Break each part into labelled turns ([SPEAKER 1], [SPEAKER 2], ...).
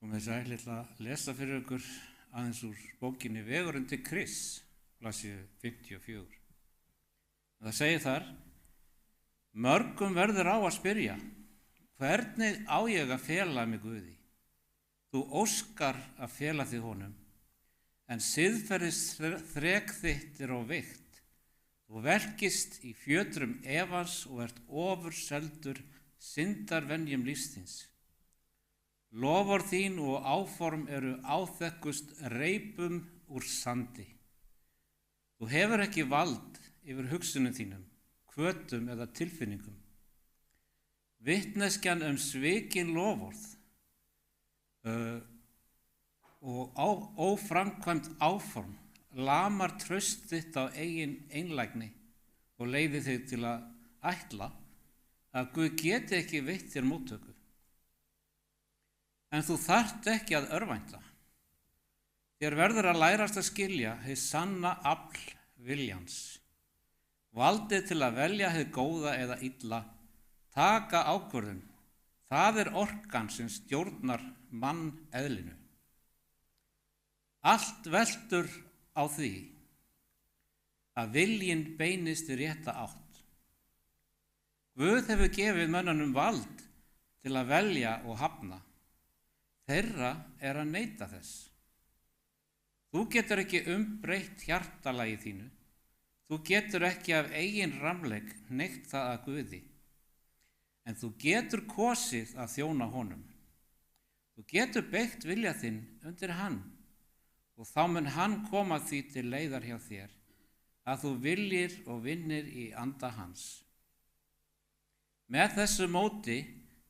[SPEAKER 1] Komið sæl, ég ætla að lesa fyrir ykkur aðeins úr bókinni Vegurinn til Krists, blaðsíðu 54. Það segir þar: Mörgum verður á að spyrja, hvernig á ég að fela mig Guði? Þú óskar að fela þig honum, en siðferðis þrek þitt er of veikt. Þú verkist í fjötrum efans og ert ofurseldur syndarvenjum lífsins. Loforð þín og áform eru áþekkust reipum úr sandi. Þú hefur ekki vald yfir hugsunum þínum, hvötum eða tilfinningum. Vitneskjan svikin loforð og óframkvæmt áform lamar traust þitt á eigin einlægni og leiðir þig til að ætla að Guð geti ekki veitt þér móttöku. En þú þarft ekki að örvænta. Þér verður að lærast að skilja hið sanna afl viljans. Valdið til að velja hið góða eða illa, taka ákvörðun. Það er orkan sem stjórnar manneðlinu. Allt veltur á því að viljinn beinist í rétta átt. Guð hefur gefið mönnunum vald til að velja og hafna. Þeirra er að neita þess. Þú getur ekki umbreytt hjartalagi þínu. Þú getur ekki af eigin ramleik hneitt það að Guði. En þú getur kosið að þjóna honum. Þú getur beygt vilja þinn undir hann og þá mun hann koma því til leiðar hjá þér að þú viljir og vinnir í anda hans. Með þessu móti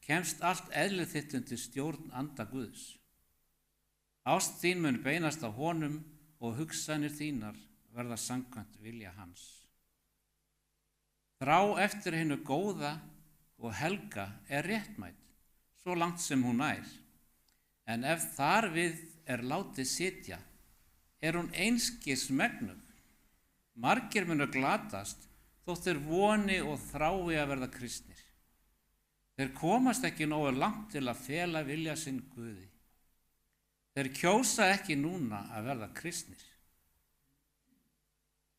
[SPEAKER 1] kemst allt eðlið þitt undir stjórn anda Guðs. Ást þín mun beinast á honum og hugsanir þínar verða samkvæmt vilja hans. Þrá eftir hinu góða og helga er réttmæt, svo langt sem hún nær. En ef þar við er látið sitja, er hún einskis megnug. Margir munu glatast, þótt þeir voni og þrái að verða kristnir. Þeir komast ekki nógu langt til að fela vilja sinn Guði. Þeir kjósa ekki núna að verða kristnir.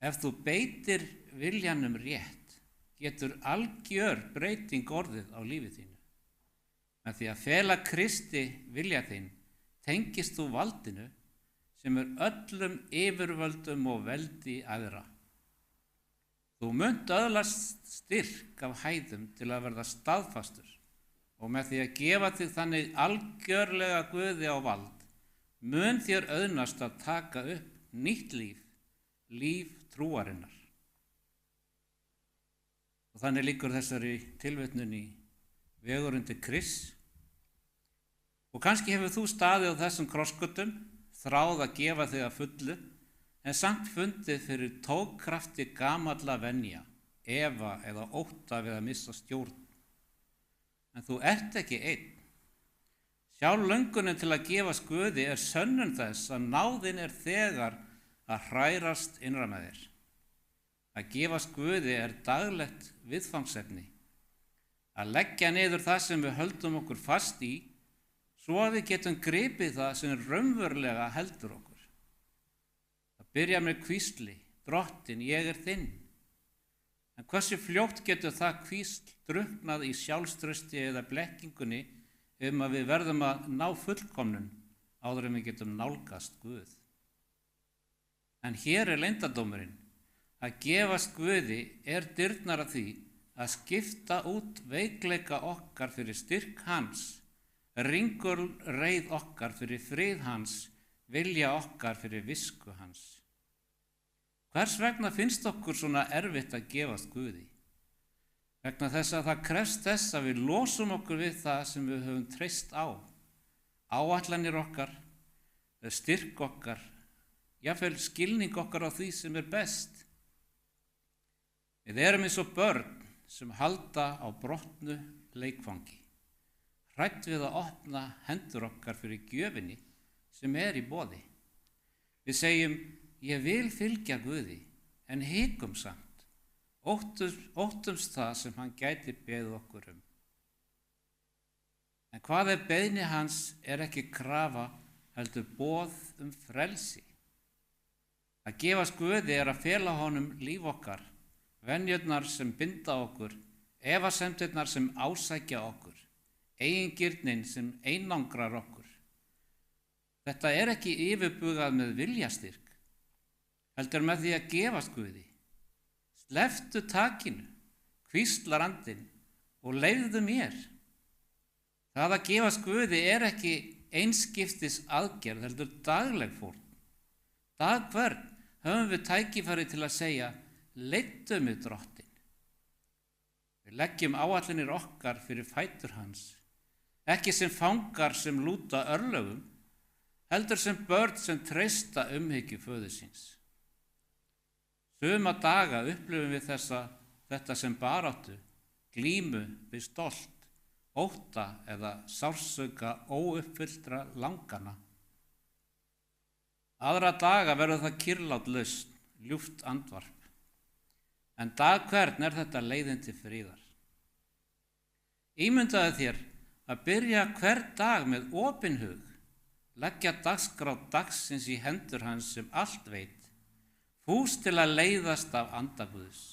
[SPEAKER 1] Ef þú beitir viljanum rétt, getur algjör breyting orðið á lífi þínu. Með því að fela Kristi vilja þinn, tengist þú valdinu sem er öllum yfirvöldum og veldi æðra. Þú munt öðlast styrk af hæðum til að verða staðfastur og með því að gefa þig þannig algjörlega Guði á vald, mun þér auðnast að taka upp nýtt líf, líf trúarinnar. Og þannig lýkur þessari tilvitnun í Vegurinn til Krists. Og kannski hefur þú staðið á þessum krossgötum, þráð að gefa þig að fullu, en samt fundið fyrir tókkrafti gamalla venja, efa eða ótta við að missa stjórn. En þú ert ekki einn. Sjálf löngunin til að gefa Guði er sönnun þess að náðin er þegar að hrærast innra með þér. Að gefa Guði er daglegt viðfangsefni. Að leggja niður það sem við höldum okkur fast í, svo að við getum gripið það sem raunverulega heldur okkur. Byrja með hvísli, drottin, ég er þinn. En hversu fljótt getur það hvísl drukknað í sjálfstrausti eða blekkingunni að við verðum að ná fullkomnun áður en við getum nálgast Guð. En hér er leyndardómurinn. Að gefast Guði er dyrnar að því að skipta út veikleika okkar fyrir styrk hans, ringulreið okkar fyrir frið hans, vilja okkar fyrir visku hans. Hvers vegna finnst okkur svona erfitt að gefast Guði? Vegna þess að það krefst þess að við losum okkur við það sem við höfum treyst á. Áætlanir okkar, styrk okkar, jafnvel skilning okkar á því sem er best. Við erum eins og börn sem halda á brotnu leikfangi, hrædd við að opna hendur okkar fyrir gjöfinni sem er í boði. Við segjum: Ég vil fylgja Guði, en hikum samt, óttumst það sem hann gæti beðið okkur um. En hvað ef beiðni hans er ekki krafa heldur boð frelsi? Að gefast Guði er að fela honum líf okkar, venjurnar sem binda okkur, efasemdirnar sem ásækja okkur, eigingirnin sem einangrar okkur. Þetta er ekki yfirbugað með viljastyrk, heldur með því að gefast Guði. Slepptu takinu, hvíslar andinn og leyfðu mér. Það að gefast Guði er ekki einskiptis aðgerð, heldur dagleg fórn. Dag hvern höfum við tækifæri til að segja, leiddu mig drottinn. Við leggjum áætlanir okkar fyrir fætur hans, ekki sem fangar sem lúta örlögum, heldur sem börn sem treysta umhyggju föður síns. Suma daga upplifum við þetta sem baráttu, glímu við stolt, ótta eða sársauka óuppfylltra langana. Aðra daga verður það kyrrlát lausn, ljúft andvarp. En dag hvern er þetta leiðin til friðar. Ímyndaðu þér að byrja hver dag með opinn hug, leggja dagskrá dagsins í hendur hans sem allt veit, fús til að leiðast af anda Guðs.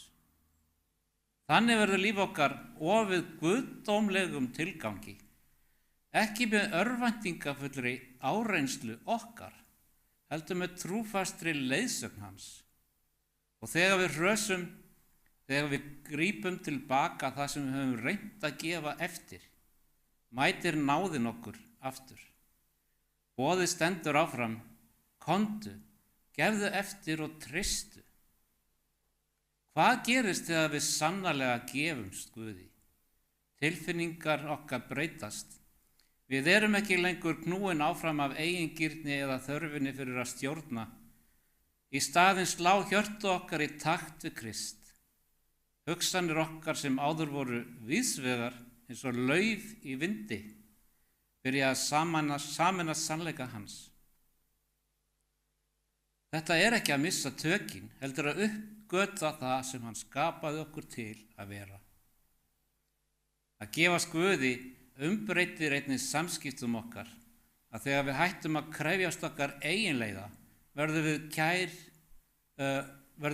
[SPEAKER 1] Þannig verður líf okkar ofið guðdómlegum tilgangi, ekki með örvæntingafullri áreynslu okkar, heldur með trúfastri leiðsögn hans. Og þegar við grípum tilbaka það sem við höfum reynt að gefa eftir, mætir náðin okkur aftur. Boðið stendur áfram, komdu, gefðu eftir og treystu. Hvað gerist þegar við sannarlega gefumst Guði? Tilfinningar okkar breytast. Við erum ekki lengur knúin áfram af eigingirni eða þörfinni fyrir að stjórna. Í staðinn slá hjörtu okkar í takt við Krist. Hugsanir okkar sem áður voru víðsvegar eins og lauf í vindi, byrja að sameina sannleika hans. Þetta er ekki að missa tökin, heldur að uppgötva það sem hann skapaði okkur til að vera. Að gefast Guði umbreytir einnig samskiptum okkar, að þegar við hættum að krefjast okkar eiginleiða, verðum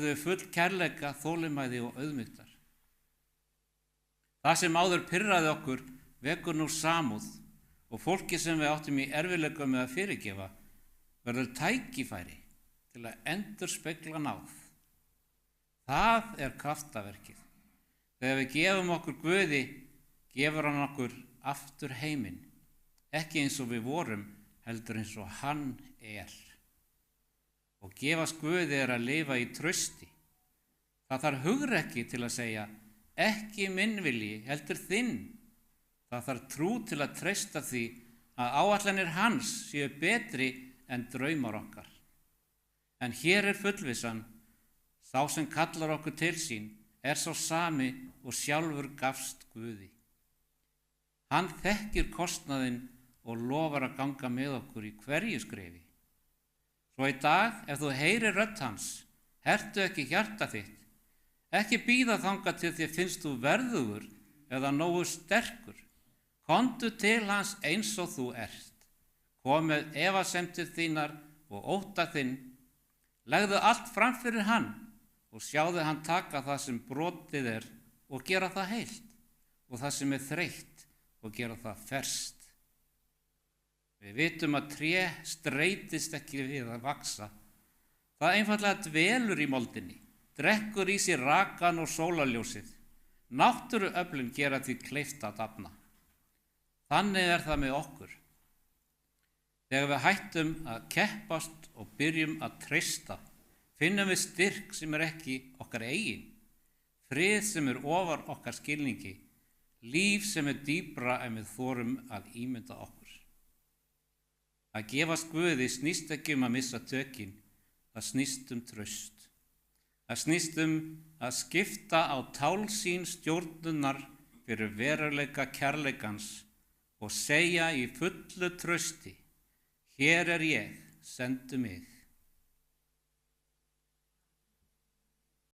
[SPEAKER 1] við full kærleika, þolinmæði og auðmýktar. Það sem áður pirraði okkur vekur nú samúð og fólki sem við áttum í erfiðleikum með að fyrirgefa verður tækifæri til að endurspegla náð. Það er kraftaverkið. Þegar við gefum okkur Guði, gefur hann okkur aftur heiminn, ekki eins og við vorum, heldur eins og hann er. Og gefast Guði er að lifa í trausti. Það þarf hugrekki til að segja, ekki minn vilji, heldur þinn. Það þarf trú til að treysta því að áætlanir hans séu betri en draumar okkar. En hér er fullvissan, sá sem kallar okkur til sín, er sá sami og sjálfur gafst Guði. Hann þekkir kostnaðinn og lofar að ganga með okkur í hverju skrefi. Svo í dag, ef þú heyrir rödd hans, hertu ekki hjarta þitt, ekki bíða þangað til þér finnst þú verðugur eða nógu sterkur. Komdu til hans eins og þú ert. Kom með efasemdir þínar og ótta þinn, legðu allt fram fyrir hann og sjáðu hann taka það sem brotið er og gera það heilt og það sem er þreytt og gera það ferskt. Við vitum að tré streitist ekki við að vaxa. Það einfaldlega dvelur í moldinni, drekkur í sér rakan og sólarljósið. Náttúruöflin gera því kleift að dafna. Þannig er það með okkur. Þegar við hættum að keppast og byrjum að treysta, finnum við styrk sem er ekki okkar eigin, frið sem er ofar okkar skilningi, líf sem er dýpra en við þorum að ímynda okkur. Að gefast Guði snýst ekki að missa tökin, það snýst traust. Það snýst að skipta á tálsýn stjórnunar fyrir veruleika kærleikans og segja í fullu trausti, hér er ég, sendu mig.